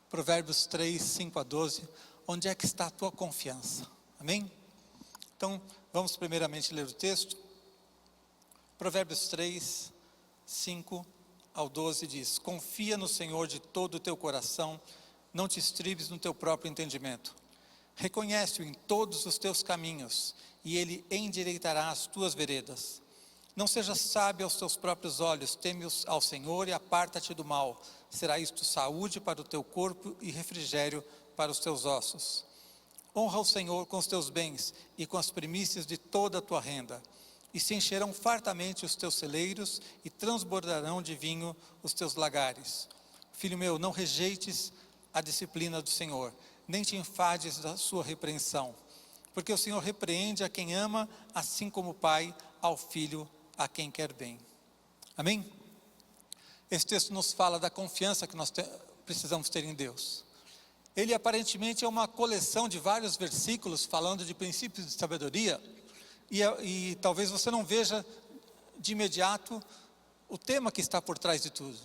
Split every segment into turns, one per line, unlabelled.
Provérbios 3, 5 a 12, onde é que está a tua confiança? Amém? Então, vamos primeiramente ler o texto. Provérbios 3, 5 ao 12 diz: confia no Senhor de todo o teu coração, não te estribes no teu próprio entendimento. Reconhece-o em todos os teus caminhos, e Ele endireitará as tuas veredas. Não sejas sábio aos teus próprios olhos, teme ao Senhor e aparta-te do mal. Será isto saúde para o teu corpo e refrigério para os teus ossos. Honra o Senhor com os teus bens e com as primícias de toda a tua renda. E se encherão fartamente os teus celeiros e transbordarão de vinho os teus lagares. Filho meu, não rejeites a disciplina do Senhor, nem te enfades da sua repreensão. Porque o Senhor repreende a quem ama, assim como o pai ao filho a quem quer bem. Amém? Esse texto nos fala da confiança que nós precisamos ter em Deus. Ele aparentemente é uma coleção de vários versículos falando de princípios de sabedoria, e talvez você não veja de imediato o tema que está por trás de tudo.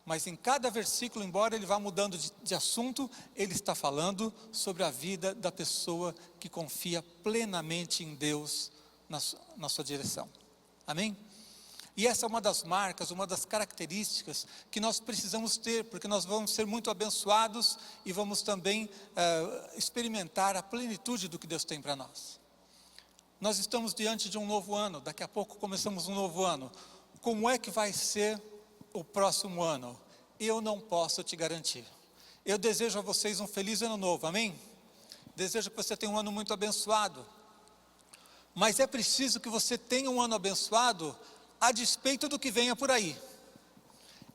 Mas em cada versículo, embora ele vá mudando de assunto, ele está falando sobre a vida da pessoa que confia plenamente em Deus na sua direção. Amém? E essa é uma das marcas, uma das características que nós precisamos ter, porque nós vamos ser muito abençoados e vamos também experimentar a plenitude do que Deus tem para nós. Nós estamos diante de um novo ano, daqui a pouco começamos um novo ano. Como é que vai ser o próximo ano? Eu não posso te garantir. Eu desejo a vocês um feliz ano novo, amém? Desejo que você tenha um ano muito abençoado. Mas é preciso que você tenha um ano abençoado a despeito do que venha por aí.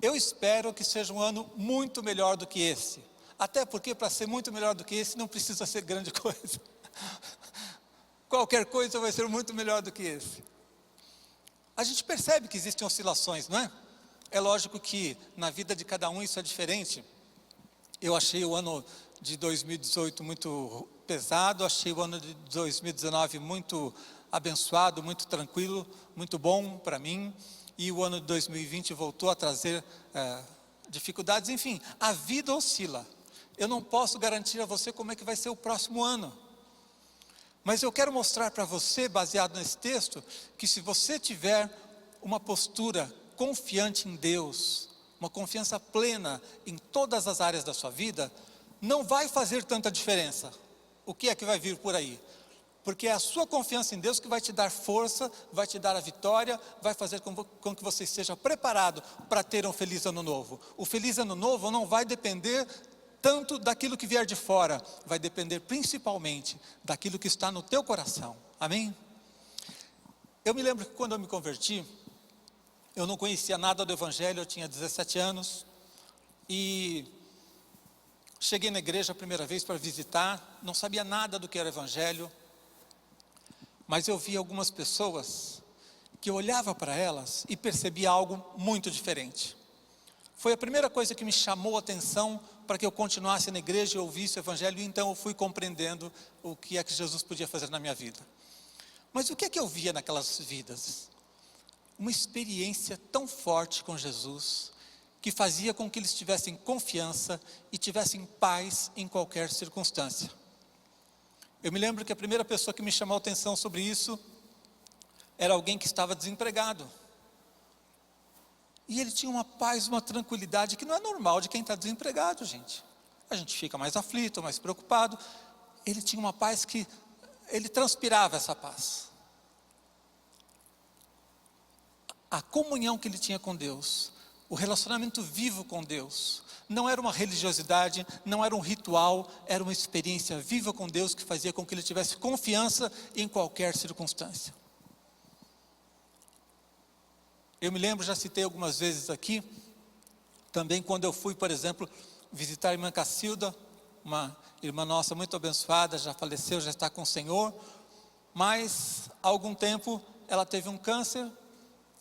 Eu espero que seja um ano muito melhor do que esse. Até porque para ser muito melhor do que esse não precisa ser grande coisa. Qualquer coisa vai ser muito melhor do que esse. A gente percebe que existem oscilações, não é? É lógico que na vida de cada um isso é diferente. Eu achei o ano de 2018 muito pesado, achei o ano de 2019 muito abençoado, muito tranquilo, muito bom para mim, e o ano de 2020 voltou a trazer dificuldades. Enfim, a vida oscila. Eu não posso garantir a você como é que vai ser o próximo ano, mas eu quero mostrar para você, baseado nesse texto, que se você tiver uma postura confiante em Deus, uma confiança plena em todas as áreas da sua vida, não vai fazer tanta diferença o que é que vai vir por aí, porque é a sua confiança em Deus que vai te dar força, vai te dar a vitória, vai fazer com que você esteja preparado para ter um feliz ano novo. O feliz ano novo não vai depender tanto daquilo que vier de fora, vai depender principalmente daquilo que está no teu coração, amém? Eu me lembro que quando eu me converti, eu não conhecia nada do Evangelho, eu tinha 17 anos, e cheguei na igreja a primeira vez para visitar, não sabia nada do que era Evangelho, mas eu vi algumas pessoas que eu olhava para elas e percebia algo muito diferente. Foi a primeira coisa que me chamou a atenção para que eu continuasse na igreja e ouvisse o Evangelho, e então eu fui compreendendo o que é que Jesus podia fazer na minha vida. Mas o que é que eu via naquelas vidas? Uma experiência tão forte com Jesus, que fazia com que eles tivessem confiança e tivessem paz em qualquer circunstância. Eu me lembro que a primeira pessoa que me chamou a atenção sobre isso era alguém que estava desempregado. E ele tinha uma paz, uma tranquilidade que não é normal de quem está desempregado, gente. A gente fica mais aflito, mais preocupado. Ele tinha uma paz que ele transpirava essa paz. A comunhão que ele tinha com Deus, o relacionamento vivo com Deus, não era uma religiosidade, não era um ritual, era uma experiência viva com Deus que fazia com que ele tivesse confiança em qualquer circunstância. Eu me lembro, já citei algumas vezes aqui, também quando eu fui, por exemplo, visitar a irmã Cacilda, uma irmã nossa muito abençoada, já faleceu, já está com o Senhor, mas há algum tempo ela teve um câncer,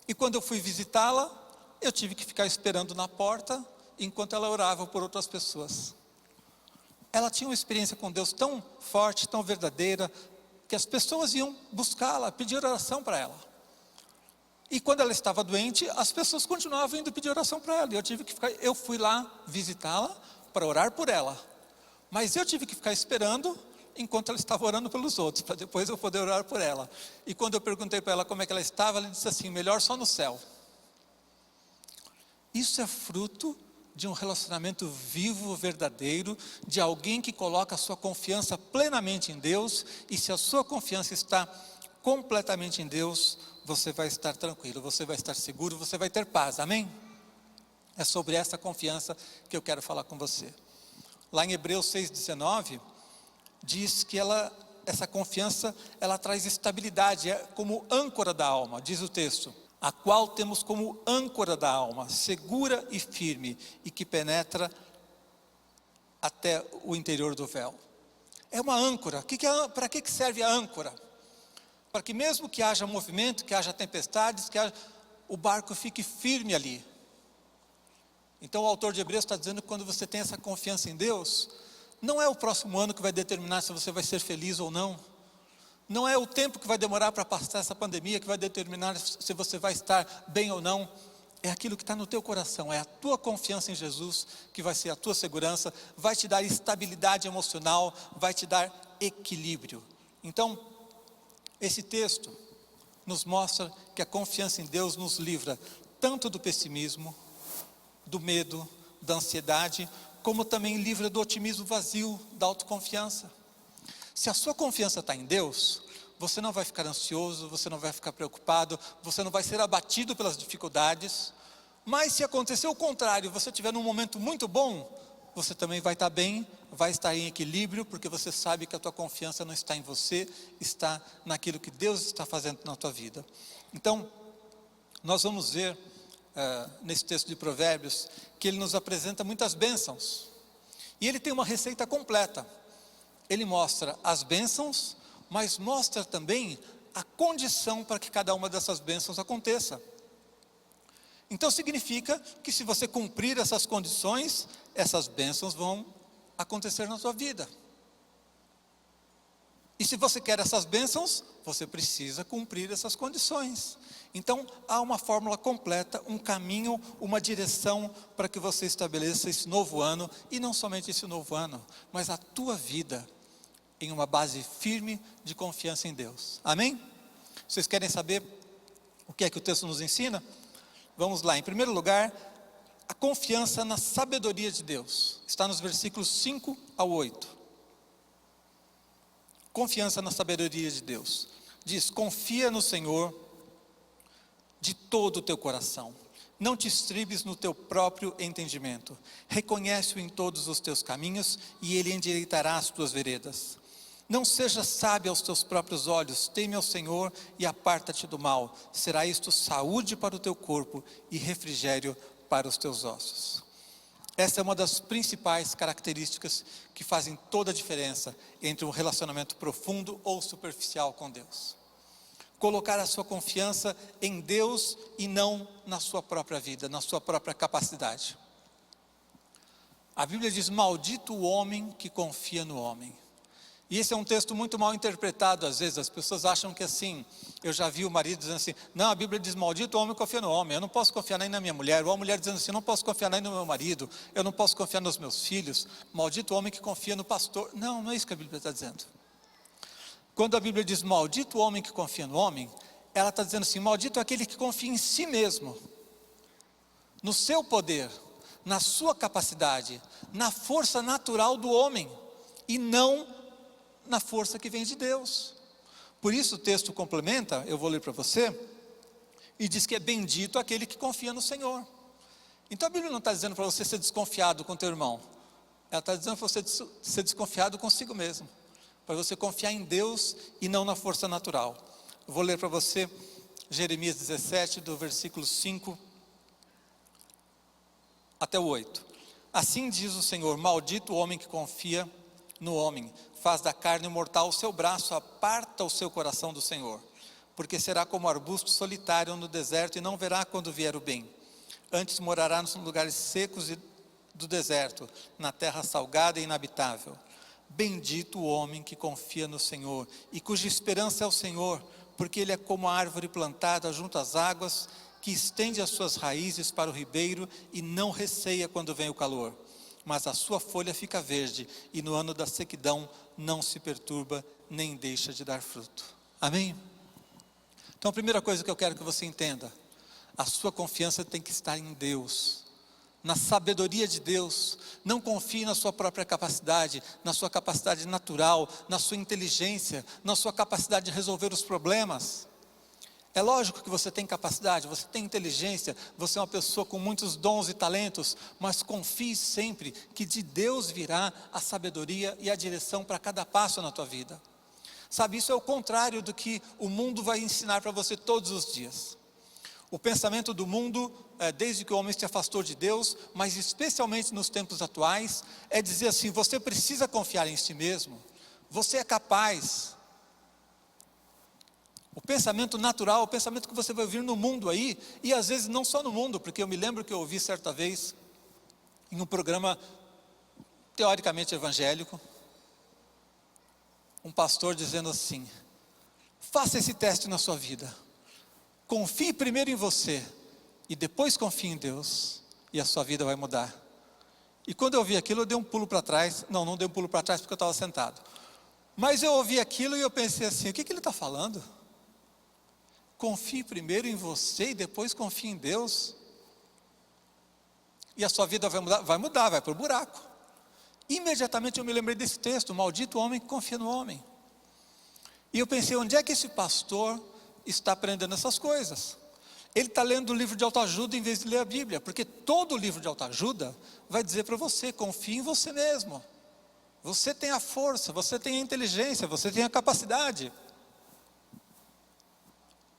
e quando eu fui visitá-la, eu tive que ficar esperando na porta, enquanto ela orava por outras pessoas. Ela tinha uma experiência com Deus tão forte, tão verdadeira, que as pessoas iam buscá-la, pedir oração para ela. E quando ela estava doente, as pessoas continuavam indo pedir oração para ela. E eu fui lá visitá-la, para orar por ela. Mas eu tive que ficar esperando enquanto ela estava orando pelos outros, para depois eu poder orar por ela. E quando eu perguntei para ela como é que ela estava, ela disse assim: melhor só no céu. Isso é fruto de um relacionamento vivo, verdadeiro, de alguém que coloca a sua confiança plenamente em Deus. E se a sua confiança está completamente em Deus, você vai estar tranquilo, você vai estar seguro, você vai ter paz, amém? É sobre essa confiança que eu quero falar com você. Lá em Hebreus 6,19, diz que essa confiança, ela traz estabilidade, é como âncora da alma, diz o texto, a qual temos como âncora da alma, segura e firme, e que penetra até o interior do véu. É uma âncora. Para que serve a âncora? Para que mesmo que haja movimento, que haja tempestades, o barco fique firme ali. Então o autor de Hebreus está dizendo que quando você tem essa confiança em Deus, não é o próximo ano que vai determinar se você vai ser feliz ou não. Não é o tempo que vai demorar para passar essa pandemia que vai determinar se você vai estar bem ou não. É aquilo que está no teu coração, é a tua confiança em Jesus que vai ser a tua segurança, vai te dar estabilidade emocional, vai te dar equilíbrio. Então, esse texto nos mostra que a confiança em Deus nos livra tanto do pessimismo, do medo, da ansiedade, como também livra do otimismo vazio, da autoconfiança. Se a sua confiança está em Deus, você não vai ficar ansioso, você não vai ficar preocupado, você não vai ser abatido pelas dificuldades. Mas se acontecer o contrário, você estiver num momento muito bom, você também vai estar bem, vai estar em equilíbrio, porque você sabe que a tua confiança não está em você, está naquilo que Deus está fazendo na tua vida. Então, nós vamos ver nesse texto de Provérbios, que ele nos apresenta muitas bênçãos, e ele tem uma receita completa. Ele mostra as bênçãos, mas mostra também a condição para que cada uma dessas bênçãos aconteça. Então significa que se você cumprir essas condições, essas bênçãos vão acontecer na sua vida. E se você quer essas bênçãos, você precisa cumprir essas condições. Então há uma fórmula completa, um caminho, uma direção para que você estabeleça esse novo ano, e não somente esse novo ano, mas a tua vida em uma base firme de confiança em Deus. Amém? Vocês querem saber o que é que o texto nos ensina? Vamos lá. Em primeiro lugar, a confiança na sabedoria de Deus. Está nos versículos 5 ao 8. Confiança na sabedoria de Deus. Diz: confia no Senhor de todo o teu coração. Não te estribes no teu próprio entendimento. Reconhece-o em todos os teus caminhos, e Ele endireitará as tuas veredas. Não sejas sábio aos teus próprios olhos, teme ao Senhor e aparta-te do mal. Será isto saúde para o teu corpo e refrigério para os teus ossos. Essa é uma das principais características que fazem toda a diferença entre um relacionamento profundo ou superficial com Deus. Colocar a sua confiança em Deus e não na sua própria vida, na sua própria capacidade. A Bíblia diz: maldito o homem que confia no homem. E esse é um texto muito mal interpretado às vezes. As pessoas acham que assim, eu já vi o marido dizendo assim: não, a Bíblia diz maldito o homem que confia no homem, eu não posso confiar nem na minha mulher. Ou a mulher dizendo assim: não posso confiar nem no meu marido, eu não posso confiar nos meus filhos. Maldito o homem que confia no pastor. Não, não é isso que a Bíblia está dizendo. Quando a Bíblia diz maldito o homem que confia no homem, ela está dizendo assim: maldito é aquele que confia em si mesmo, no seu poder, na sua capacidade, na força natural do homem, e não na força que vem de Deus. Por isso o texto complementa, eu vou ler para você, e diz que é bendito aquele que confia no Senhor. Então a Bíblia não está dizendo para você ser desconfiado com teu irmão, ela está dizendo para você ser desconfiado consigo mesmo, para você confiar em Deus e não na força natural. Eu vou ler para você Jeremias 17, do versículo 5 até o 8. Assim diz o Senhor: maldito o homem que confia no homem, faz da carne mortal o seu braço, aparta o seu coração do Senhor, porque será como arbusto solitário no deserto, e não verá quando vier o bem. Antes morará nos lugares secos do deserto, na terra salgada e inabitável. Bendito o homem que confia no Senhor, e cuja esperança é o Senhor, porque ele é como a árvore plantada junto às águas, que estende as suas raízes para o ribeiro, e não receia quando vem o calor. mas a sua folha fica verde, e no ano da sequidão não se perturba, nem deixa de dar fruto. Amém? Então a primeira coisa que eu quero que você entenda, a sua confiança tem que estar em Deus, na sabedoria de Deus. Não confie na sua própria capacidade, na sua capacidade natural, na sua inteligência, na sua capacidade de resolver os problemas. É lógico que você tem capacidade, você tem inteligência, você é uma pessoa com muitos dons e talentos, mas confie sempre que de Deus virá a sabedoria e a direção para cada passo na tua vida. Sabe, isso é o contrário do que o mundo vai ensinar para você todos os dias. O pensamento do mundo, desde que o homem se afastou de Deus, mas especialmente nos tempos atuais, é dizer assim: você precisa confiar em si mesmo, você é capaz. O pensamento natural, o pensamento que você vai ouvir no mundo aí, e às vezes não só no mundo, porque eu me lembro que eu ouvi certa vez, em um programa teoricamente evangélico, um pastor dizendo assim: faça esse teste na sua vida, confie primeiro em você, e depois confie em Deus, e a sua vida vai mudar. E quando eu ouvi aquilo, eu dei um pulo para trás. Não dei um pulo para trás porque eu estava sentado, mas eu ouvi aquilo e eu pensei assim: o que ele está falando? Confie primeiro em você e depois confie em Deus, e a sua vida vai mudar, vai para o buraco. Imediatamente eu me lembrei desse texto: maldito o homem que confia no homem. E eu pensei, onde é que esse pastor está aprendendo essas coisas? Ele está lendo o livro de autoajuda em vez de ler a Bíblia, porque todo o livro de autoajuda vai dizer para você: confie em você mesmo, você tem a força, você tem a inteligência, você tem a capacidade.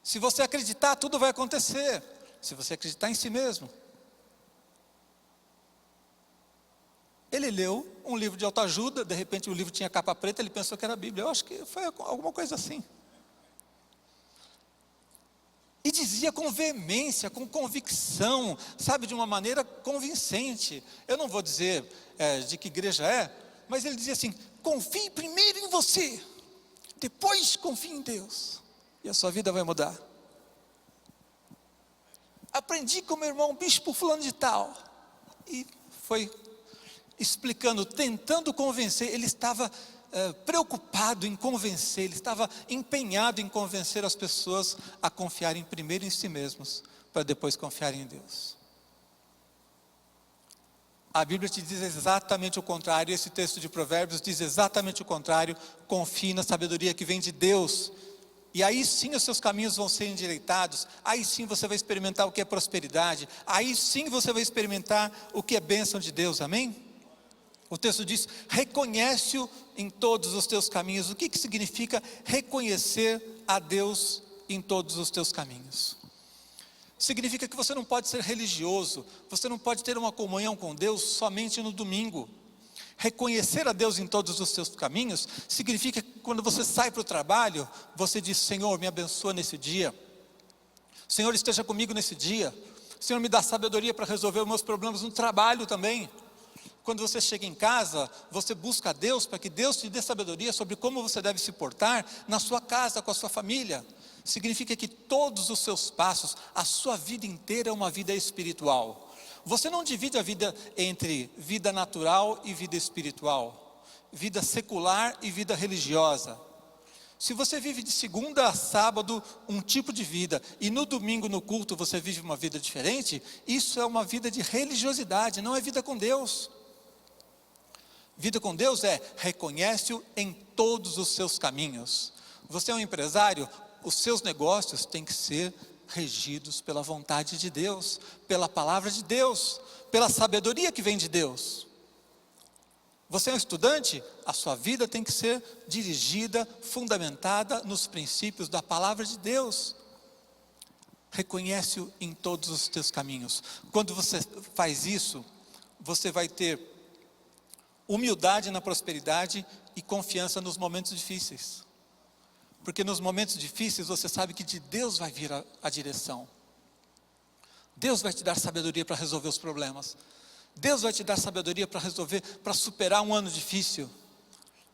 Se você acreditar, tudo vai acontecer, se você acreditar em si mesmo. Ele leu um livro de autoajuda, de repente o livro tinha capa preta, ele pensou que era a Bíblia. Eu acho que foi alguma coisa assim. E dizia com veemência, com convicção, sabe, de uma maneira convincente. Eu não vou dizer de que igreja é, mas ele dizia assim: confie primeiro em você, depois confie em Deus, e a sua vida vai mudar. Aprendi com meu irmão bispo fulano de tal, e foi explicando, tentando convencer. Ele estava preocupado em convencer, ele estava empenhado em convencer as pessoas a confiarem primeiro em si mesmos, para depois confiarem em Deus. A Bíblia te diz exatamente o contrário. Esse texto de Provérbios diz exatamente o contrário: confie na sabedoria que vem de Deus, e aí sim os seus caminhos vão ser endireitados, aí sim você vai experimentar o que é prosperidade, aí sim você vai experimentar o que é bênção de Deus. Amém? O texto diz: reconhece-o em todos os teus caminhos. O que significa reconhecer a Deus em todos os teus caminhos? Significa que você não pode ser religioso, você não pode ter uma comunhão com Deus somente no domingo. Reconhecer a Deus em todos os seus caminhos significa que quando você sai para o trabalho, você diz: Senhor, me abençoa nesse dia, Senhor, esteja comigo nesse dia, Senhor, me dá sabedoria para resolver os meus problemas no trabalho também. Quando você chega em casa, você busca a Deus para que Deus te dê sabedoria sobre como você deve se portar na sua casa, com a sua família. Significa que todos os seus passos, a sua vida inteira é uma vida espiritual. Você não divide a vida entre vida natural e vida espiritual, vida secular e vida religiosa. Se você vive de segunda a sábado um tipo de vida, e no domingo no culto você vive uma vida diferente, isso é uma vida de religiosidade, não é vida com Deus. Vida com Deus é: reconhece-o em todos os seus caminhos. Você é um empresário, os seus negócios têm que ser regidos pela vontade de Deus, pela palavra de Deus, pela sabedoria que vem de Deus. Você é um estudante, a sua vida tem que ser dirigida, fundamentada nos princípios da palavra de Deus. Reconhece-o em todos os teus caminhos. Quando você faz isso, você vai ter humildade na prosperidade e confiança nos momentos difíceis. Porque nos momentos difíceis você sabe que de Deus vai vir a direção. Deus vai te dar sabedoria para resolver os problemas. Deus vai te dar sabedoria para resolver, para superar um ano difícil.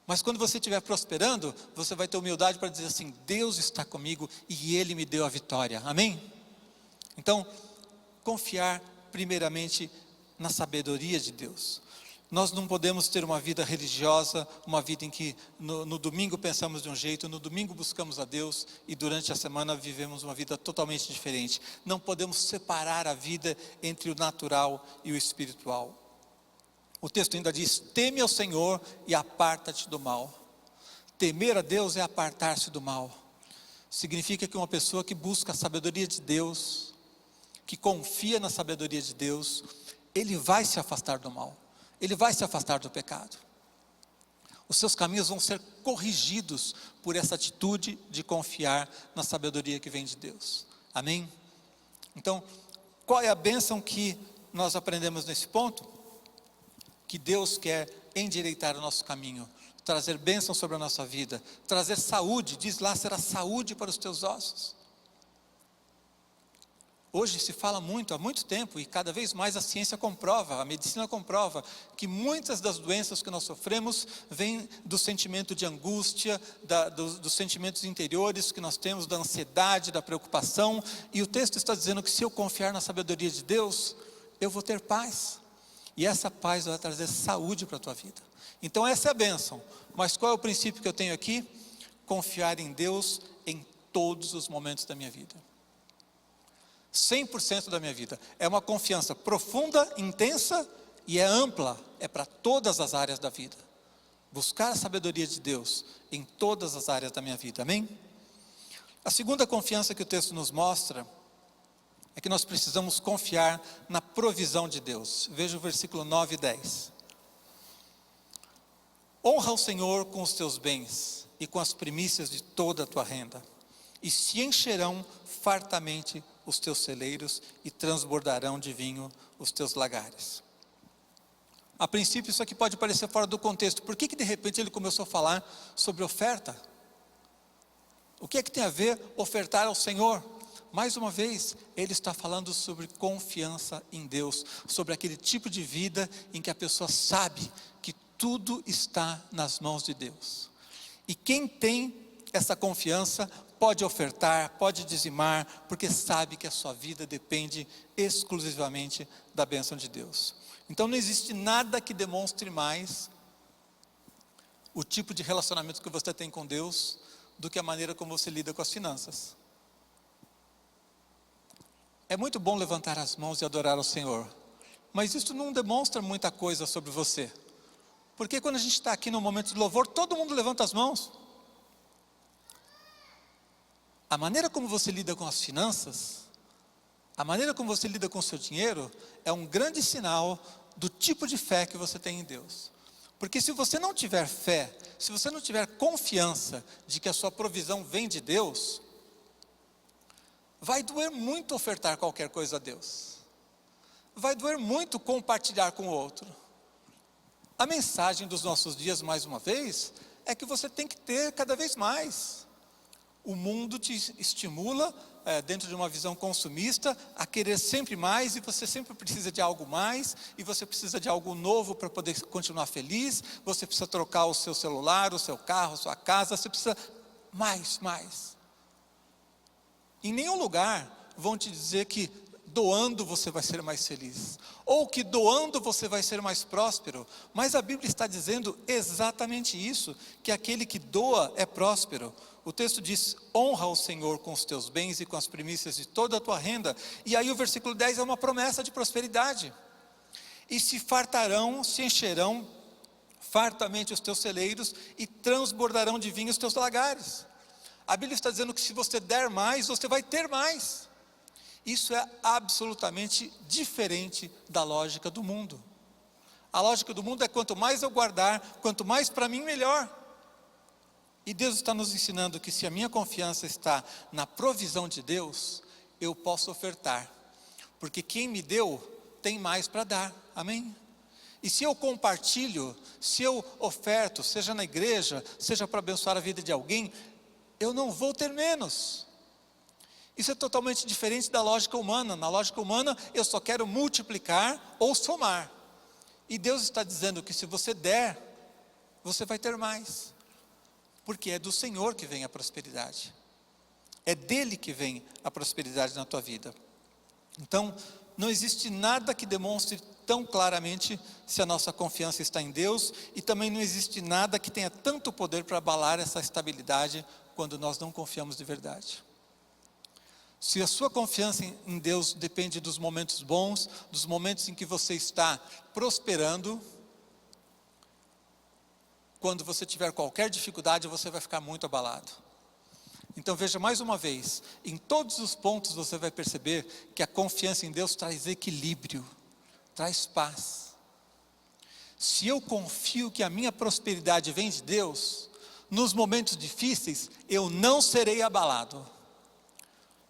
Mas quando você estiver prosperando, você vai ter humildade para dizer assim: Deus está comigo e Ele me deu a vitória. Amém? Então, confiar primeiramente na sabedoria de Deus. Nós não podemos ter uma vida religiosa, uma vida em que no domingo pensamos de um jeito, no domingo buscamos a Deus e durante a semana vivemos uma vida totalmente diferente. Não podemos separar a vida entre o natural e o espiritual. O texto ainda diz: teme ao Senhor e aparta-te do mal. Temer a Deus é apartar-se do mal. Significa que uma pessoa que busca a sabedoria de Deus, que confia na sabedoria de Deus, ele vai se afastar do mal. Ele vai se afastar do pecado. Os seus caminhos vão ser corrigidos por essa atitude de confiar na sabedoria que vem de Deus. Amém? Então, qual é a bênção que nós aprendemos nesse ponto? Que Deus quer endireitar o nosso caminho, trazer bênção sobre a nossa vida, trazer saúde. Diz lá, será saúde para os teus ossos. Hoje se fala muito, há muito tempo, e cada vez mais a ciência comprova, a medicina comprova, que muitas das doenças que nós sofremos vêm do sentimento de angústia, dos sentimentos interiores que nós temos, da ansiedade, da preocupação. E o texto está dizendo que se eu confiar na sabedoria de Deus, eu vou ter paz. E essa paz vai trazer saúde para a tua vida. Então essa é a bênção. Mas qual é o princípio que eu tenho aqui? Confiar em Deus em todos os momentos da minha vida. 100% da minha vida. É uma confiança profunda, intensa e é ampla. É para todas as áreas da vida. Buscar a sabedoria de Deus em todas as áreas da minha vida. Amém? A segunda confiança que o texto nos mostra é que nós precisamos confiar na provisão de Deus. Veja o versículo 9 e 10. Honra o Senhor com os teus bens e com as primícias de toda a tua renda, e se encherão fartamente os teus celeiros e transbordarão de vinho os teus lagares. A princípio isso aqui pode parecer fora do contexto. Por que de repente ele começou a falar sobre oferta? O que é que tem a ver ofertar ao Senhor? Mais uma vez, ele está falando sobre confiança em Deus, sobre aquele tipo de vida em que a pessoa sabe que tudo está nas mãos de Deus. E quem tem essa confiança pode ofertar, pode dizimar, porque sabe que a sua vida depende exclusivamente da bênção de Deus. Então não existe nada que demonstre mais o tipo de relacionamento que você tem com Deus do que a maneira como você lida com as finanças. É muito bom levantar as mãos e adorar ao Senhor, mas isso não demonstra muita coisa sobre você, porque quando a gente está aqui no momento de louvor, todo mundo levanta as mãos. A maneira como você lida com as finanças, a maneira como você lida com o seu dinheiro, é um grande sinal do tipo de fé que você tem em Deus. Porque se você não tiver fé, se você não tiver confiança de que a sua provisão vem de Deus, vai doer muito ofertar qualquer coisa a Deus. Vai doer muito compartilhar com o outro. A mensagem dos nossos dias, mais uma vez, é que você tem que ter cada vez mais. O mundo te estimula, dentro de uma visão consumista, a querer sempre mais, e você sempre precisa de algo mais, e você precisa de algo novo para poder continuar feliz, você precisa trocar o seu celular, o seu carro, a sua casa, você precisa mais. Em nenhum lugar vão te dizer que doando você vai ser mais feliz, ou que doando você vai ser mais próspero, mas a Bíblia está dizendo exatamente isso, que aquele que doa é próspero. O texto diz: honra o Senhor com os teus bens e com as primícias de toda a tua renda. E aí o versículo 10 é uma promessa de prosperidade. E se fartarão, se encherão fartamente os teus celeiros e transbordarão de vinho os teus lagares. A Bíblia está dizendo que se você der mais, você vai ter mais. Isso é absolutamente diferente da lógica do mundo. A lógica do mundo é: quanto mais eu guardar, quanto mais para mim, melhor. E Deus está nos ensinando que se a minha confiança está na provisão de Deus, eu posso ofertar, porque quem me deu tem mais para dar. Amém? E se eu compartilho, se eu oferto, seja na igreja, seja para abençoar a vida de alguém, eu não vou ter menos. Isso é totalmente diferente da lógica humana. Na lógica humana, eu só quero multiplicar ou somar. E Deus está dizendo que se você der, você vai ter mais. Porque é do Senhor que vem a prosperidade. É dele que vem a prosperidade na tua vida. Então, não existe nada que demonstre tão claramente se a nossa confiança está em Deus, e também não existe nada que tenha tanto poder para abalar essa estabilidade quando nós não confiamos de verdade. Se a sua confiança em Deus depende dos momentos bons, dos momentos em que você está prosperando, quando você tiver qualquer dificuldade, você vai ficar muito abalado. Então veja mais uma vez, em todos os pontos você vai perceber que a confiança em Deus traz equilíbrio, traz paz. Se eu confio que a minha prosperidade vem de Deus, nos momentos difíceis eu não serei abalado.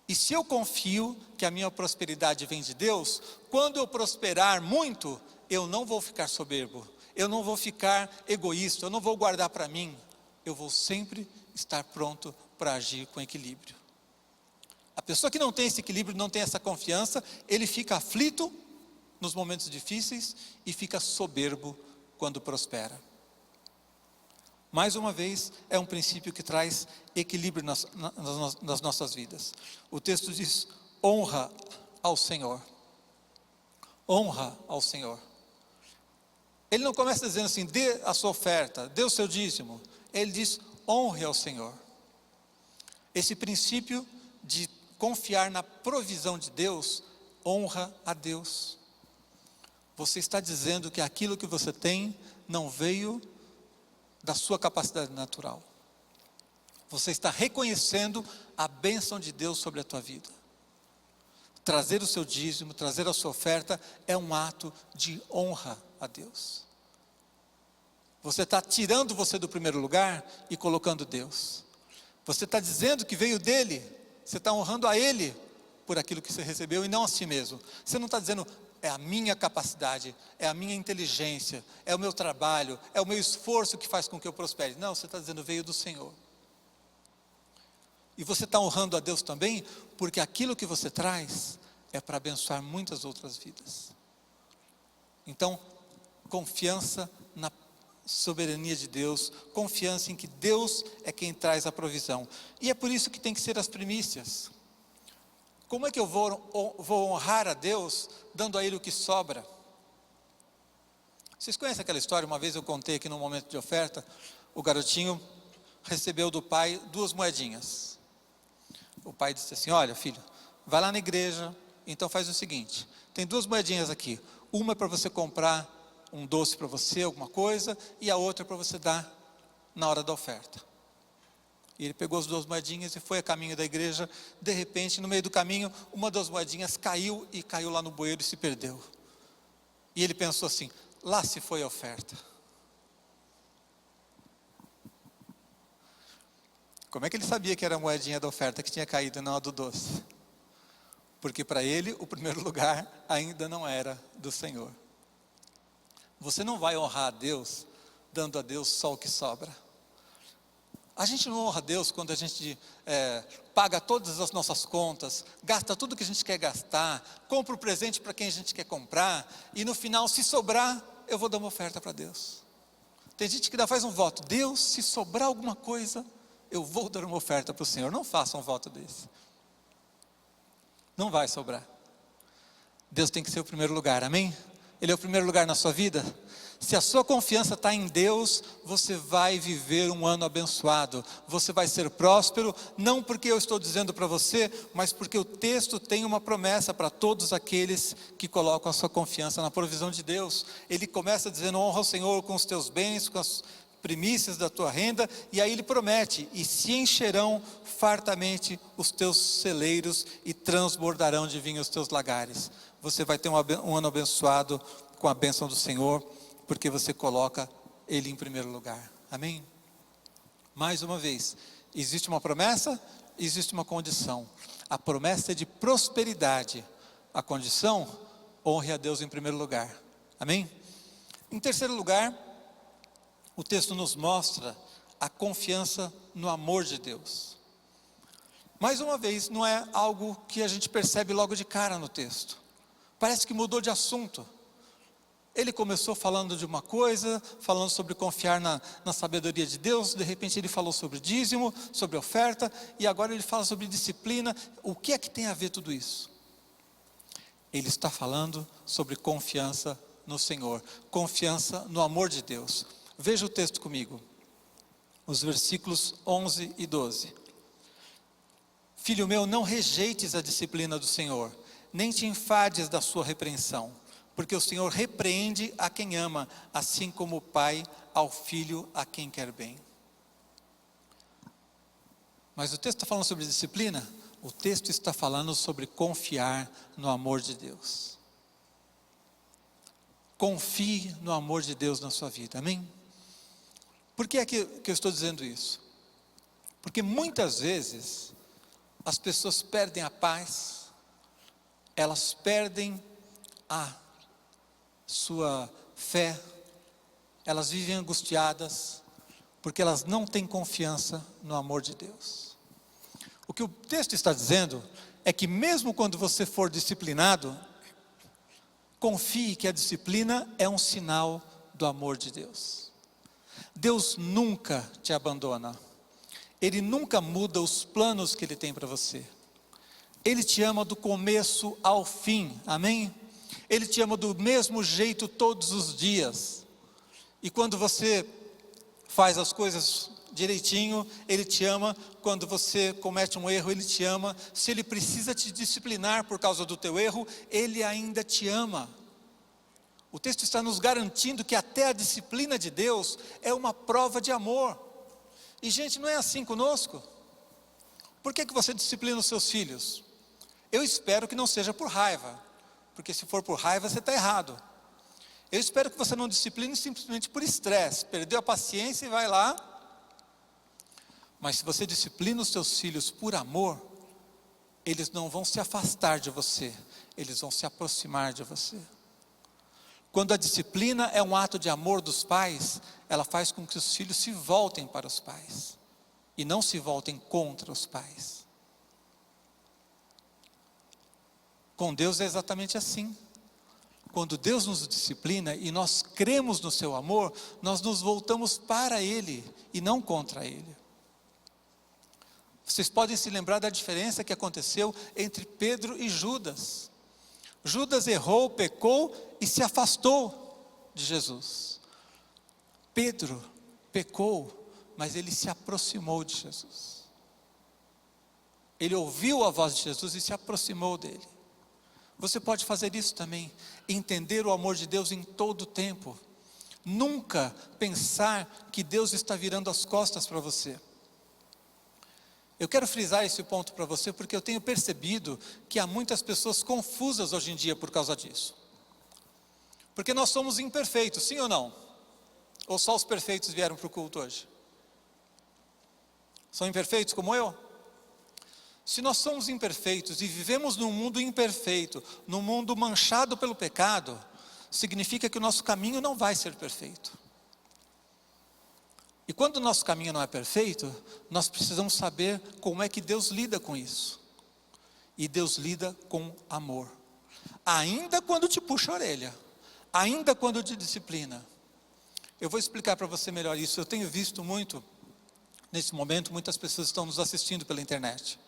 E se eu confio que a minha prosperidade vem de Deus, quando eu prosperar muito, eu não vou ficar soberbo, eu não vou ficar egoísta, eu não vou guardar para mim, eu vou sempre estar pronto para agir com equilíbrio. A pessoa que não tem esse equilíbrio, não tem essa confiança, ele fica aflito nos momentos difíceis e fica soberbo quando prospera. Mais uma vez, é um princípio que traz equilíbrio nas nossas vidas. O texto diz, honra ao Senhor. Honra ao Senhor. Ele não começa dizendo assim, dê a sua oferta, dê o seu dízimo. Ele diz, honre ao Senhor. Esse princípio de confiar na provisão de Deus, honra a Deus. Você está dizendo que aquilo que você tem não veio da sua capacidade natural. Você está reconhecendo a bênção de Deus sobre a tua vida. Trazer o seu dízimo, trazer a sua oferta é um ato de honra a Deus. Você está tirando você do primeiro lugar e colocando Deus. Você está dizendo que veio dele, você está honrando a Ele por aquilo que você recebeu e não a si mesmo. Você não está dizendo, é a minha capacidade, é a minha inteligência, é o meu trabalho, é o meu esforço que faz com que eu prospere. Não, você está dizendo, veio do Senhor. E você está honrando a Deus também, porque aquilo que você traz é para abençoar muitas outras vidas. Então, confiança na soberania de Deus, confiança em que Deus é quem traz a provisão. E é por isso que tem que ser as primícias. Como é que eu vou honrar a Deus dando a Ele o que sobra? Vocês conhecem aquela história? Uma vez eu contei aqui no momento de oferta, o garotinho recebeu do pai 2 moedinhas. O pai disse assim, olha filho, vai lá na igreja, então faz o seguinte, tem 2 moedinhas aqui, uma é para você comprar um doce para você, alguma coisa, e a outra é para você dar na hora da oferta. E ele pegou as 2 moedinhas e foi a caminho da igreja. De repente, no meio do caminho, uma das moedinhas caiu e caiu lá no bueiro e se perdeu. E ele pensou assim, lá se foi a oferta. Como é que ele sabia que era a moedinha da oferta que tinha caído e não a do doce? Porque para ele, o primeiro lugar ainda não era do Senhor. Você não vai honrar a Deus, dando a Deus só o que sobra. A gente não honra a Deus quando a gente paga todas as nossas contas, gasta tudo que a gente quer gastar, compra o presente para quem a gente quer comprar, e no final, se sobrar, eu vou dar uma oferta para Deus. Tem gente que ainda faz um voto, Deus, se sobrar alguma coisa, eu vou dar uma oferta para o Senhor. Não faça um voto desse. Não vai sobrar. Deus tem que ser o primeiro lugar, amém? Ele é o primeiro lugar na sua vida? Se a sua confiança está em Deus, você vai viver um ano abençoado, você vai ser próspero, não porque eu estou dizendo para você, mas porque o texto tem uma promessa para todos aqueles que colocam a sua confiança na provisão de Deus. Ele começa dizendo, honra o Senhor com os teus bens, com as primícias da tua renda, e aí ele promete, e se encherão fartamente os teus celeiros, e transbordarão de vinho os teus lagares. Você vai ter um ano abençoado com a bênção do Senhor, porque você coloca Ele em primeiro lugar, amém? Mais uma vez, existe uma promessa, existe uma condição. A promessa é de prosperidade, a condição, honre a Deus em primeiro lugar, amém? Em terceiro lugar, o texto nos mostra a confiança no amor de Deus. Mais uma vez, não é algo que a gente percebe logo de cara no texto. Parece que mudou de assunto. Ele começou falando de uma coisa, falando sobre confiar na sabedoria de Deus, de repente ele falou sobre dízimo, sobre oferta, e agora ele fala sobre disciplina. O que é que tem a ver tudo isso? Ele está falando sobre confiança no Senhor, confiança no amor de Deus. Veja o texto comigo, os versículos 11 e 12. Filho meu, não rejeites a disciplina do Senhor, nem te enfades da sua repreensão, porque o Senhor repreende a quem ama, assim como o pai ao filho a quem quer bem. Mas o texto está falando sobre disciplina? O texto está falando sobre confiar no amor de Deus. Confie no amor de Deus na sua vida, amém? Por que é que eu estou dizendo isso? Porque muitas vezes as pessoas perdem a paz, elas perdem a sua fé, elas vivem angustiadas, porque elas não têm confiança no amor de Deus. O que o texto está dizendo é que mesmo quando você for disciplinado, confie que a disciplina é um sinal do amor de Deus. Deus nunca te abandona. Ele nunca muda os planos que Ele tem para você. Ele te ama do começo ao fim, amém? Ele te ama do mesmo jeito todos os dias. E quando você faz as coisas direitinho, Ele te ama. Quando você comete um erro, Ele te ama. Se Ele precisa te disciplinar por causa do teu erro, Ele ainda te ama. O texto está nos garantindo que até a disciplina de Deus é uma prova de amor. E gente, não é assim conosco? Por que você disciplina os seus filhos? Eu espero que não seja por raiva, porque se for por raiva você está errado. Eu espero que você não discipline simplesmente por estresse, perdeu a paciência e vai lá. Mas se você disciplina os seus filhos por amor, eles não vão se afastar de você, eles vão se aproximar de você. Quando a disciplina é um ato de amor dos pais, ela faz com que os filhos se voltem para os pais, e não se voltem contra os pais. Com Deus é exatamente assim. Quando Deus nos disciplina e nós cremos no seu amor, nós nos voltamos para Ele e não contra Ele. Vocês podem se lembrar da diferença que aconteceu entre Pedro e Judas. Judas errou, pecou e se afastou de Jesus. Pedro pecou, mas ele se aproximou de Jesus. Ele ouviu a voz de Jesus e se aproximou dele. Você pode fazer isso também, entender o amor de Deus em todo o tempo. Nunca pensar que Deus está virando as costas para você. Eu quero frisar esse ponto para você, porque eu tenho percebido que há muitas pessoas confusas hoje em dia por causa disso. Porque nós somos imperfeitos, sim ou não? Ou só os perfeitos vieram para o culto hoje? São imperfeitos como eu? Se nós somos imperfeitos e vivemos num mundo imperfeito, num mundo manchado pelo pecado, significa que o nosso caminho não vai ser perfeito. E quando o nosso caminho não é perfeito, nós precisamos saber como é que Deus lida com isso. E Deus lida com amor. Ainda quando te puxa a orelha, ainda quando te disciplina. Eu vou explicar para você melhor isso. Eu tenho visto muito, nesse momento, muitas pessoas estão nos assistindo pela internet.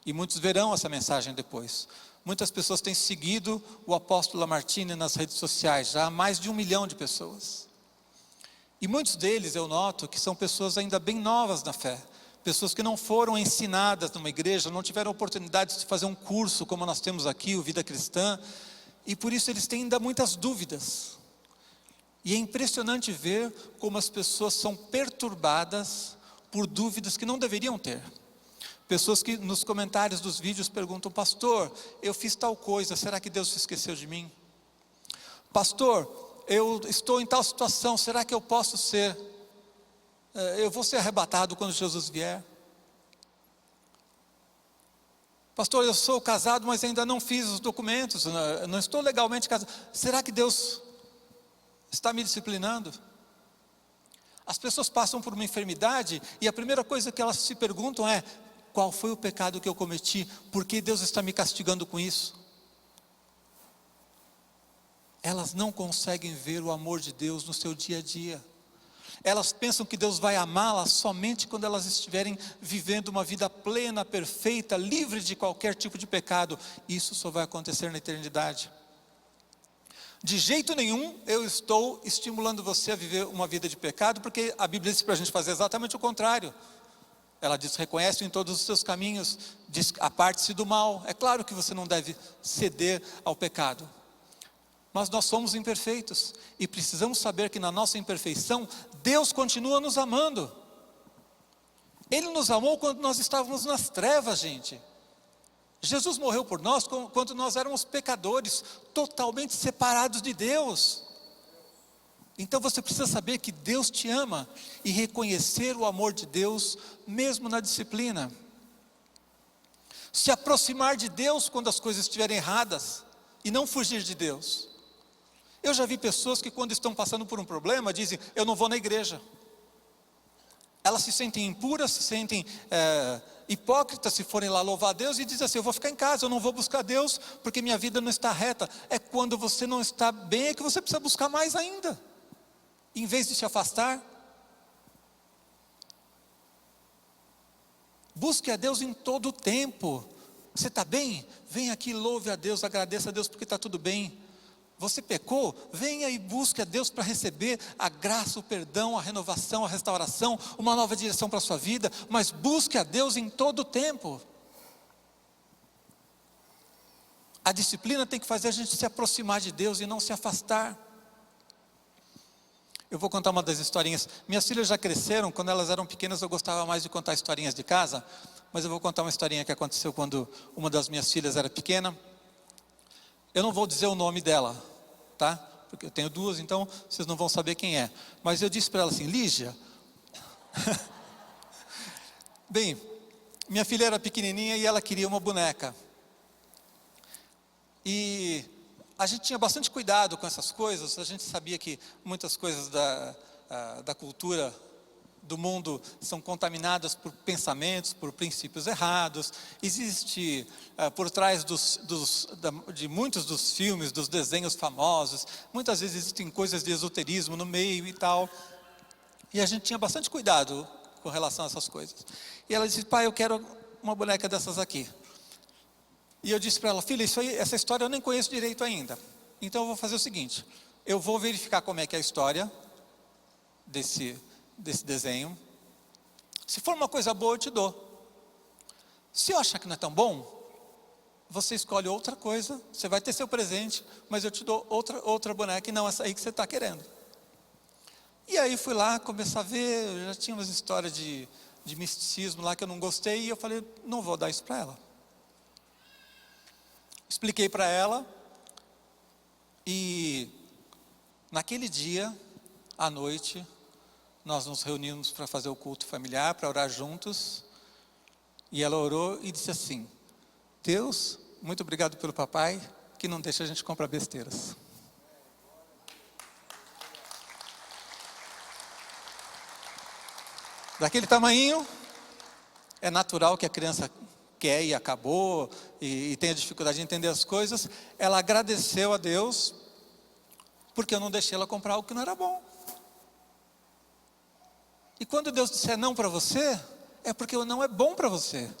E muitos verão essa mensagem depois. Muitas pessoas têm seguido o apóstolo Lamartine nas redes sociais, já há mais de 1 milhão de pessoas. E muitos deles eu noto que são pessoas ainda bem novas na fé. Pessoas que não foram ensinadas numa igreja, não tiveram oportunidade de fazer um curso como nós temos aqui, o Vida Cristã. E por isso eles têm ainda muitas dúvidas. E é impressionante ver como as pessoas são perturbadas por dúvidas que não deveriam ter. Pessoas que nos comentários dos vídeos perguntam: pastor, eu fiz tal coisa, será que Deus se esqueceu de mim? Pastor, eu estou em tal situação, será que eu posso ser, eu vou ser arrebatado quando Jesus vier? Pastor, eu sou casado, mas ainda não fiz os documentos, não estou legalmente casado, será que Deus está me disciplinando? As pessoas passam por uma enfermidade e a primeira coisa que elas se perguntam é: qual foi o pecado que eu cometi? Por que Deus está me castigando com isso? Elas não conseguem ver o amor de Deus no seu dia a dia. Elas pensam que Deus vai amá-las somente quando elas estiverem vivendo uma vida plena, perfeita, livre de qualquer tipo de pecado. Isso só vai acontecer na eternidade. De jeito nenhum eu estou estimulando você a viver uma vida de pecado, porque a Bíblia diz para a gente fazer exatamente o contrário. Ela diz: reconhece em todos os seus caminhos, diz: aparte-se do mal. É claro que você não deve ceder ao pecado. Mas nós somos imperfeitos e precisamos saber que na nossa imperfeição, Deus continua nos amando. Ele nos amou quando nós estávamos nas trevas, gente. Jesus morreu por nós quando nós éramos pecadores, totalmente separados de Deus. Então você precisa saber que Deus te ama e reconhecer o amor de Deus, mesmo na disciplina. Se aproximar de Deus quando as coisas estiverem erradas e não fugir de Deus. Eu já vi pessoas que quando estão passando por um problema dizem: eu não vou na igreja. Elas se sentem impuras, se sentem hipócritas se forem lá louvar a Deus e dizem assim: eu vou ficar em casa, eu não vou buscar Deus porque minha vida não está reta. É quando você não está bem é que você precisa buscar mais ainda, em vez de se afastar. Busque a Deus em todo o tempo. Você está bem? Vem aqui, louve a Deus, agradeça a Deus porque está tudo bem. Você pecou? Venha e busque a Deus para receber a graça, o perdão, a renovação, a restauração, uma nova direção para a sua vida, mas busque a Deus em todo o tempo. A disciplina tem que fazer a gente se aproximar de Deus e não se afastar. Eu vou contar uma das historinhas. Minhas filhas já cresceram, quando elas eram pequenas eu gostava mais de contar historinhas de casa, mas eu vou contar uma historinha que aconteceu quando uma das minhas filhas era pequena. Eu não vou dizer o nome dela, tá? Porque eu tenho duas, então vocês não vão saber quem é. Mas eu disse para ela assim: Lígia. Bem, minha filha era pequenininha e ela queria uma boneca. E a gente tinha bastante cuidado com essas coisas. A gente sabia que muitas coisas da cultura do mundo são contaminadas por pensamentos, por princípios errados. Existe por trás de muitos dos filmes, dos desenhos famosos, muitas vezes existem coisas de esoterismo no meio e tal. E a gente tinha bastante cuidado com relação a essas coisas. E ela disse: pai, eu quero uma boneca dessas aqui. E eu disse para ela: filha, essa história eu nem conheço direito ainda. Então eu vou fazer o seguinte: eu vou verificar como é que é a história desse desenho. Se for uma coisa boa, eu te dou. Se eu achar que não é tão bom, você escolhe outra coisa. Você vai ter seu presente, mas eu te dou outra boneca, e não essa aí que você está querendo. E aí fui lá começar a ver. Eu já tinha umas histórias de misticismo lá que eu não gostei, e eu falei: não vou dar isso para ela. Expliquei para ela. E naquele dia, à noite, nós nos reunimos para fazer o culto familiar, para orar juntos. E ela orou e disse assim: Deus, muito obrigado pelo papai, que não deixa a gente comprar besteiras. Daquele tamanho, é natural que a criança quer e acabou, e tenha dificuldade de entender as coisas. Ela agradeceu a Deus, porque eu não deixei ela comprar algo que não era bom. E quando Deus disser não para você, é porque não é bom para você.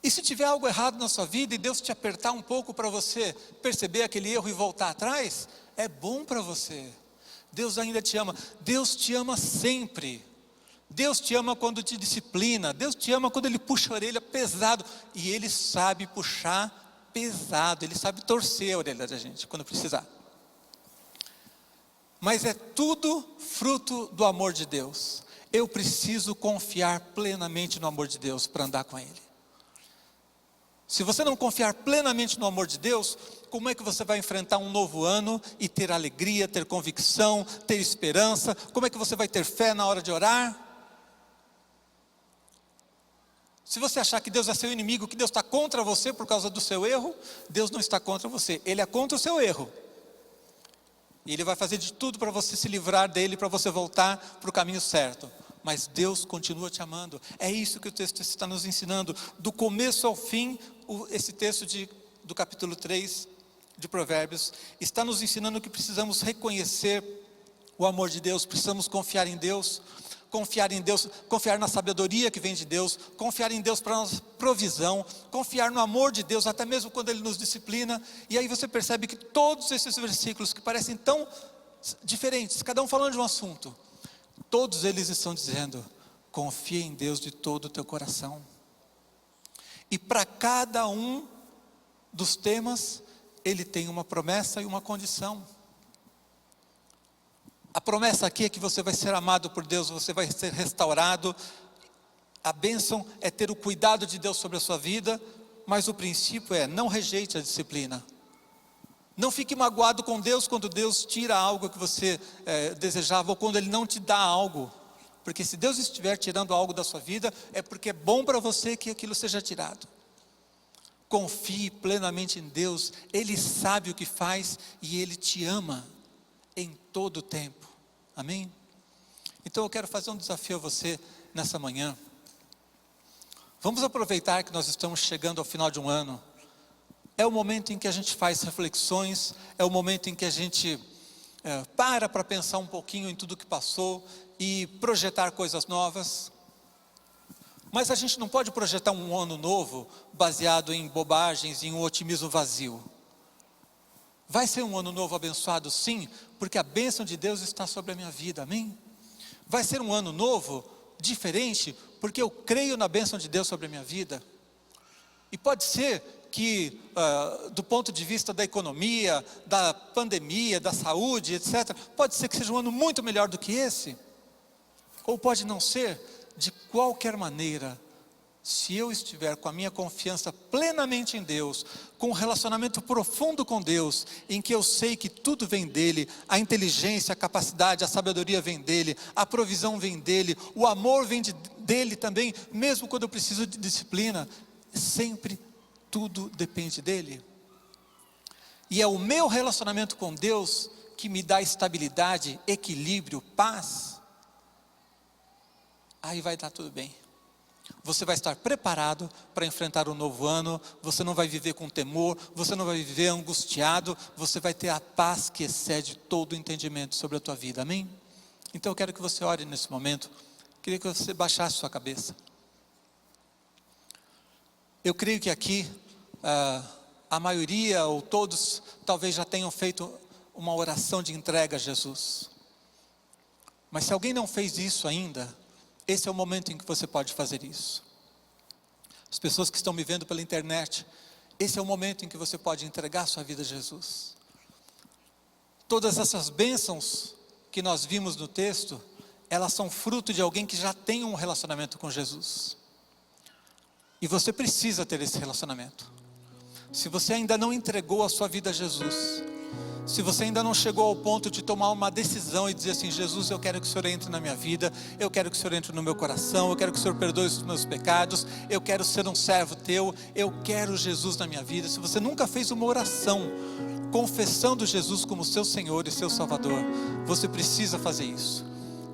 E se tiver algo errado na sua vida e Deus te apertar um pouco para você perceber aquele erro e voltar atrás, é bom para você. Deus ainda te ama. Deus te ama sempre. Deus te ama quando te disciplina. Deus te ama quando Ele puxa a orelha pesado. E Ele sabe puxar pesado. Ele sabe torcer a orelha da gente quando precisar. Mas é tudo fruto do amor de Deus. Eu preciso confiar plenamente no amor de Deus para andar com Ele. Se você não confiar plenamente no amor de Deus, como é que você vai enfrentar um novo ano e ter alegria, ter convicção, ter esperança? Como é que você vai ter fé na hora de orar? Se você achar que Deus é seu inimigo, que Deus está contra você por causa do seu erro, Deus não está contra você, Ele é contra o seu erro. E Ele vai fazer de tudo para você se livrar dele, para você voltar para o caminho certo. Mas Deus continua te amando. É isso que o texto está nos ensinando. Do começo ao fim, esse texto do capítulo 3 de Provérbios está nos ensinando que precisamos reconhecer o amor de Deus, precisamos confiar em Deus, confiar na sabedoria que vem de Deus, confiar em Deus para a nossa provisão, confiar no amor de Deus, até mesmo quando Ele nos disciplina. E aí você percebe que todos esses versículos que parecem tão diferentes, cada um falando de um assunto, todos eles estão dizendo: confia em Deus de todo o teu coração. E para cada um dos temas, Ele tem uma promessa e uma condição. A promessa aqui é que você vai ser amado por Deus, você vai ser restaurado. A bênção é ter o cuidado de Deus sobre a sua vida, mas o princípio é: não rejeite a disciplina. Não fique magoado com Deus quando Deus tira algo que você desejava, ou quando Ele não te dá algo. Porque se Deus estiver tirando algo da sua vida, é porque é bom para você que aquilo seja tirado. Confie plenamente em Deus, Ele sabe o que faz e Ele te ama em todo o tempo. Amém? Então eu quero fazer um desafio a você nessa manhã. Vamos aproveitar que nós estamos chegando ao final de um ano. É o momento em que a gente faz reflexões, é o momento em que a gente para pensar um pouquinho em tudo que passou e projetar coisas novas. Mas a gente não pode projetar um ano novo baseado em bobagens, em um otimismo vazio. Vai ser um ano novo abençoado, sim, porque a bênção de Deus está sobre a minha vida, amém? Vai ser um ano novo, diferente, porque eu creio na bênção de Deus sobre a minha vida. E pode ser que, do ponto de vista da economia, da pandemia, da saúde, etc., pode ser que seja um ano muito melhor do que esse, ou pode não ser. De qualquer maneira, se eu estiver com a minha confiança plenamente em Deus, com um relacionamento profundo com Deus, em que eu sei que tudo vem dEle, a inteligência, a capacidade, a sabedoria vem dEle, a provisão vem dEle, o amor vem dEle também, mesmo quando eu preciso de disciplina, sempre tudo depende dEle. E é o meu relacionamento com Deus que me dá estabilidade, equilíbrio, paz. Aí vai dar tudo bem. Você vai estar preparado para enfrentar um novo ano. Você não vai viver com temor, você não vai viver angustiado. Você vai ter a paz que excede todo o entendimento sobre a tua vida, amém? Então eu quero que você ore nesse momento. Queria que você baixasse sua cabeça. Eu creio que aqui a maioria ou todos talvez já tenham feito uma oração de entrega a Jesus. Mas se alguém não fez isso ainda, esse é o momento em que você pode fazer isso. As pessoas que estão me vendo pela internet, esse é o momento em que você pode entregar sua vida a Jesus. Todas essas bênçãos que nós vimos no texto, elas são fruto de alguém que já tem um relacionamento com Jesus. E você precisa ter esse relacionamento. Se você ainda não entregou a sua vida a Jesus, se você ainda não chegou ao ponto de tomar uma decisão e dizer assim: Jesus, eu quero que o Senhor entre na minha vida, eu quero que o Senhor entre no meu coração, eu quero que o Senhor perdoe os meus pecados, eu quero ser um servo teu, eu quero Jesus na minha vida. Se você nunca fez uma oração confessando Jesus como seu Senhor e seu Salvador, você precisa fazer isso.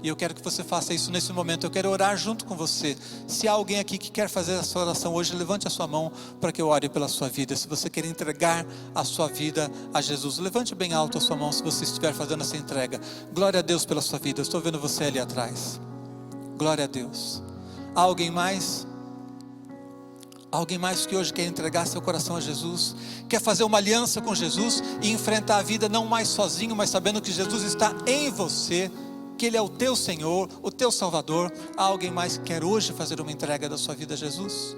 E eu quero que você faça isso nesse momento. Eu quero orar junto com você. Se há alguém aqui que quer fazer essa oração hoje, levante a sua mão para que eu ore pela sua vida. Se você quer entregar a sua vida a Jesus, levante bem alto a sua mão se você estiver fazendo essa entrega. Glória a Deus pela sua vida. Eu estou vendo você ali atrás. Glória a Deus. Há alguém mais? Alguém mais que hoje quer entregar seu coração a Jesus, quer fazer uma aliança com Jesus e enfrentar a vida não mais sozinho, mas sabendo que Jesus está em você, que Ele é o teu Senhor, o teu Salvador. Há alguém mais que quer hoje fazer uma entrega da sua vida a Jesus?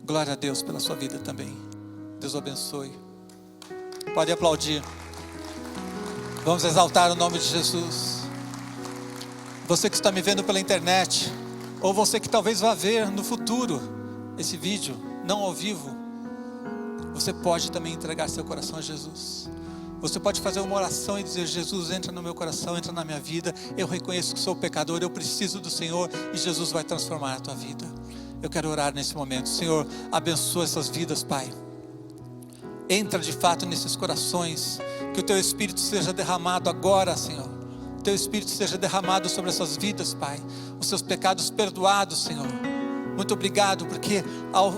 Glória a Deus pela sua vida também. Deus o abençoe. Pode aplaudir. Vamos exaltar o nome de Jesus. Você que está me vendo pela internet, ou você que talvez vá ver no futuro esse vídeo, não ao vivo, você pode também entregar seu coração a Jesus. Você pode fazer uma oração e dizer: Jesus, entra no meu coração, entra na minha vida. Eu reconheço que sou pecador, eu preciso do Senhor, e Jesus vai transformar a tua vida. Eu quero orar nesse momento. Senhor, abençoa essas vidas, Pai. Entra de fato nesses corações, que o teu Espírito seja derramado agora, Senhor. O teu Espírito seja derramado sobre essas vidas, Pai. Os seus pecados perdoados, Senhor. Muito obrigado, porque ao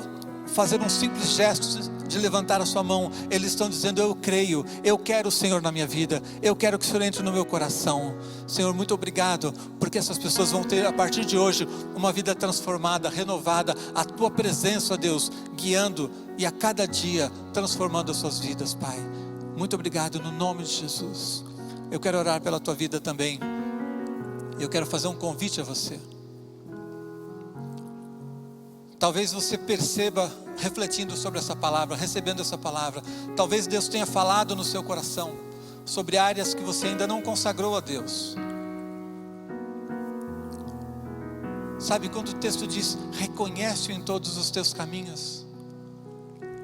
fazer um simples gesto de levantar a sua mão, eles estão dizendo: eu creio, eu quero o Senhor na minha vida, eu quero que o Senhor entre no meu coração. Senhor, muito obrigado, porque essas pessoas vão ter a partir de hoje uma vida transformada, renovada, a tua presença, ó Deus, guiando e a cada dia transformando as suas vidas, Pai. Muito obrigado no nome de Jesus. Eu quero orar pela tua vida também. Eu quero fazer um convite a você. Talvez você perceba, refletindo sobre essa palavra, recebendo essa palavra, talvez Deus tenha falado no seu coração sobre áreas que você ainda não consagrou a Deus. Sabe quando o texto diz: reconhece-o em todos os teus caminhos?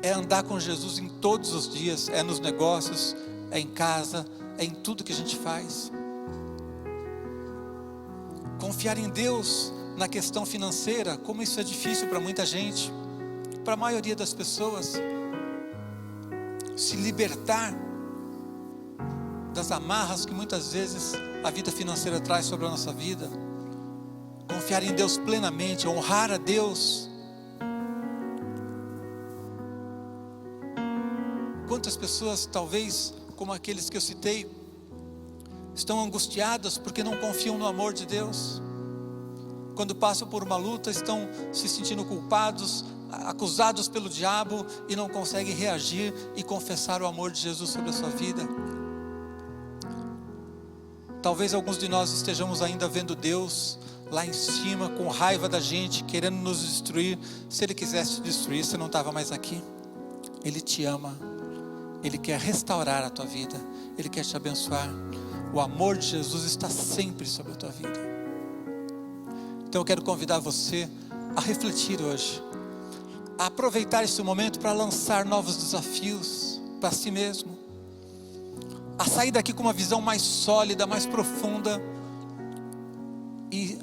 É andar com Jesus em todos os dias, é nos negócios, é em casa, é em tudo que a gente faz. Confiar em Deus na questão financeira, como isso é difícil para muita gente, para a maioria das pessoas. Se libertar das amarras que muitas vezes a vida financeira traz sobre a nossa vida. Confiar em Deus plenamente, honrar a Deus. Quantas pessoas, talvez como aqueles que eu citei, estão angustiadas porque não confiam no amor de Deus. Quando passam por uma luta, estão se sentindo culpados, acusados pelo diabo e não conseguem reagir e confessar o amor de Jesus sobre a sua vida. Talvez alguns de nós estejamos ainda vendo Deus lá em cima, com raiva da gente, querendo nos destruir. Se Ele quisesse te destruir, você não estava mais aqui. Ele te ama, Ele quer restaurar a tua vida, Ele quer te abençoar. O amor de Jesus está sempre sobre a tua vida. Então eu quero convidar você a refletir hoje, a aproveitar esse momento para lançar novos desafios para si mesmo, a sair daqui com uma visão mais sólida, mais profunda, e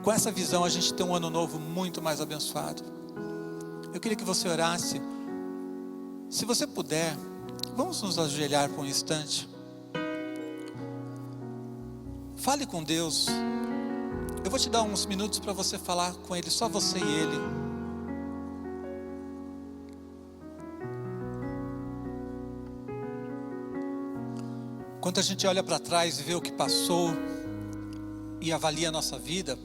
com essa visão a gente tem um ano novo muito mais abençoado. Eu queria que você orasse. Se você puder, vamos nos ajoelhar por um instante. Fale com Deus. Eu vou te dar uns minutos para você falar com Ele, só você e Ele. Quando a gente olha para trás e vê o que passou e avalia a nossa vida,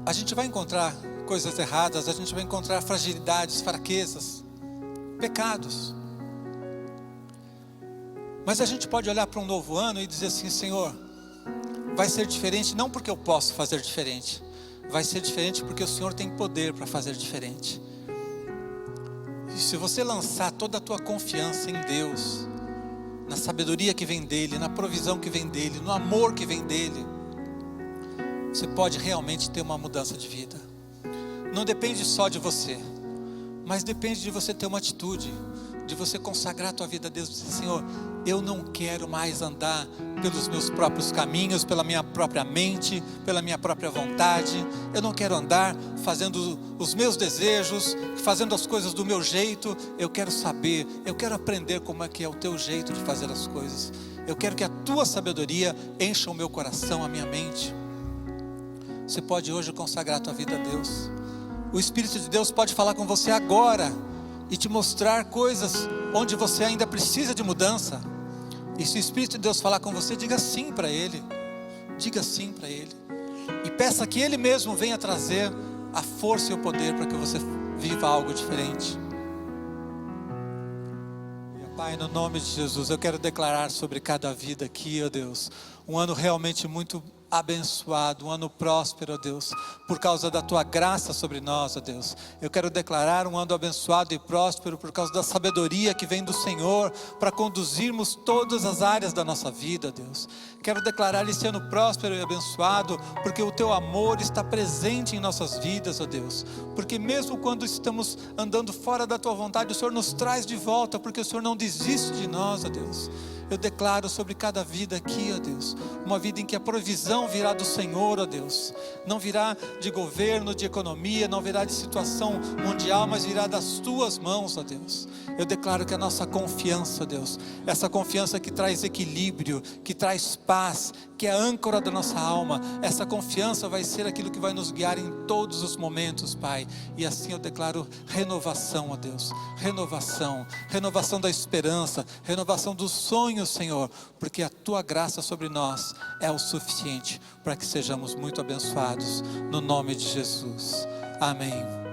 a gente vai encontrar coisas erradas, a gente vai encontrar fragilidades, fraquezas, pecados. Mas a gente pode olhar para um novo ano e dizer assim: Senhor, vai ser diferente não porque eu posso fazer diferente, vai ser diferente porque o Senhor tem poder para fazer diferente. E se você lançar toda a tua confiança em Deus, na sabedoria que vem dEle, na provisão que vem dEle, no amor que vem dEle, você pode realmente ter uma mudança de vida. Não depende só de você, mas depende de você ter uma atitude, de você consagrar a tua vida a Deus, dizer: Senhor, eu não quero mais andar pelos meus próprios caminhos, pela minha própria mente, pela minha própria vontade. Eu não quero andar fazendo os meus desejos, fazendo as coisas do meu jeito. Eu quero saber, eu quero aprender como é que é o teu jeito de fazer as coisas. Eu quero que a tua sabedoria encha o meu coração, a minha mente. Você pode hoje consagrar a tua vida a Deus. O Espírito de Deus pode falar com você agora e te mostrar coisas onde você ainda precisa de mudança. E se o Espírito de Deus falar com você, diga sim para Ele. Diga sim para Ele. E peça que Ele mesmo venha trazer a força e o poder para que você viva algo diferente. Pai, no nome de Jesus, eu quero declarar sobre cada vida aqui, ó Deus, um ano realmente muito abençoado, um ano próspero, ó Deus, por causa da Tua graça sobre nós, ó Deus. Eu quero declarar um ano abençoado e próspero por causa da sabedoria que vem do Senhor para conduzirmos todas as áreas da nossa vida, ó Deus. Quero declarar esse ano próspero e abençoado porque o Teu amor está presente em nossas vidas, ó Deus. Porque mesmo quando estamos andando fora da Tua vontade, o Senhor nos traz de volta, porque o Senhor não desiste de nós, ó Deus. Eu declaro sobre cada vida aqui, ó Deus, uma vida em que a provisão virá do Senhor, ó Deus. Não virá de governo, de economia, não virá de situação mundial, mas virá das Tuas mãos, ó Deus. Eu declaro que a nossa confiança, Deus, essa confiança que traz equilíbrio, que traz paz, que é a âncora da nossa alma, essa confiança vai ser aquilo que vai nos guiar em todos os momentos, Pai. E assim eu declaro renovação, ó Deus, renovação da esperança, renovação dos sonhos, Senhor, porque a Tua graça sobre nós é o suficiente para que sejamos muito abençoados, no nome de Jesus. Amém.